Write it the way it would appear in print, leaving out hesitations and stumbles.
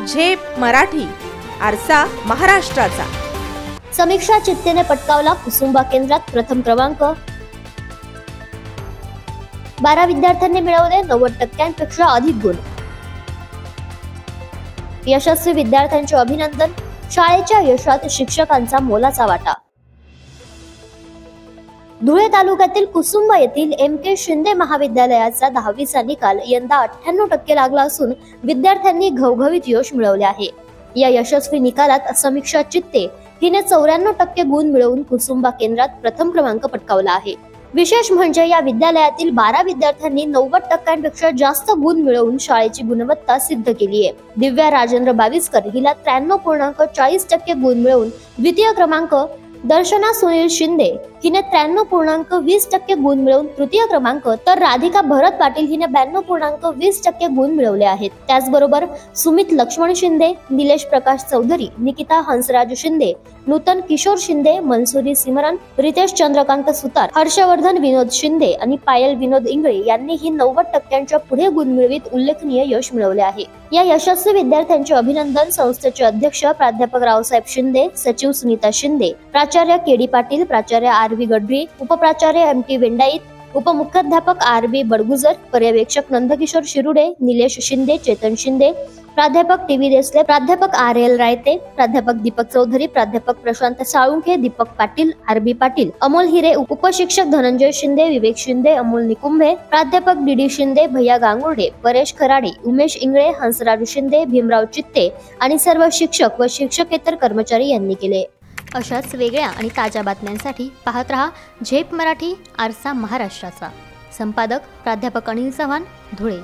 झेप मराठी, आरसा महाराष्ट्राचा। समीक्षा चित्तेने पटकावला कुसुंबा केंद्रात प्रथम क्रमांक। 12 विद्यार्थ्यांनी मिळवले 90% अधिक गुण। यशस्वी विद्यार्थ्यांचे अभिनंदन, शाळेच्या यशात शिक्षकांचा मोलाचा वाटा। धुळे तालुक्यातील कुसुंबा येथील MK शिंदे महाविद्यालयाचा 10वीचा निकाल यंदा 98% लागला असून विद्यार्थ्यांनी घवघवीत यश मिळवले आहे। या यशस्वी निकालात समीक्षा चित्ते हिने 94% गुण मिळवून कुसुंबा केंद्रात प्रथम क्रमांक पटकावला आहे। विशेष म्हणजे या विद्यालयातील 12 विद्यार्थ्यांनी 90%पेक्षा जास्त गुण मिळवून शाळेची गुणवत्ता सिद्ध केली आहे। दिव्या राजेंद्र बाविस्कर हिला 93.40% गुण मिळवून द्वितीय क्रमांक, दर्शना सुनील शिंदे हिने 93.20% गुण मिळवून तृतीय क्रमांक, तर राधिका भरत पाटील हिने 92.20% गुण मिळवले आहेत। त्याचबरोबर सुमित लक्ष्मण शिंदे, निलेश प्रकाश चौधरी, निकिता हंसराज शिंदे, नूतन किशोर शिंदे, मनसुरी सिमरन, रितेश चंद्रकांत सुतार, हर्षवर्धन विनोद शिंदे आणि पायल विनोद इंगळे यांनीही 90%च्या पुढे गुण मिळवित उल्लेखनीय यश मिळवले आहे। या यशस्वी विद्यार्थ्यांचे अभिनंदन संस्थेचे अध्यक्ष प्राध्यापक रावसाहेब शिंदे, सचिव सुनीता शिंदे, प्राचार्य KD पाटील, प्राचार्य RV Gadhvi, उपप्राचार्य MT वेंडाईत, उपमुख्याध्यापक RB Badgujar, पर्यवेक्षक नंदकिशोर शिरुडे, निलेश शिंदे, चेतन शिंदे, प्राध्यापक TV देसले, प्राध्यापक RL रायते, प्राध्यापक दीपक चौधरी, प्राध्यापक प्रशांत साळुंखे, दीपक पाटील, RB पाटील, अमोल हिरे, उपशिक्षक धनंजय शिंदे, विवेक शिंदे, अमोल निकुंभे, प्राध्यापक DD शिंदे, भैया गांगुर्डे, परेश खराडे, उमेश इंगळे, हंसराज शिंदे, भीमराव चित्ते आणि सर्व शिक्षक व शिक्षकेतर कर्मचारी यांनी केले। अशाच वेगळ्या आणि ताज्या बातम्यांसाठी पाहत रहा झेप मराठी, आरसा महाराष्ट्राचा। संपादक प्राध्यापक अनिल चव्हाण, धुळे।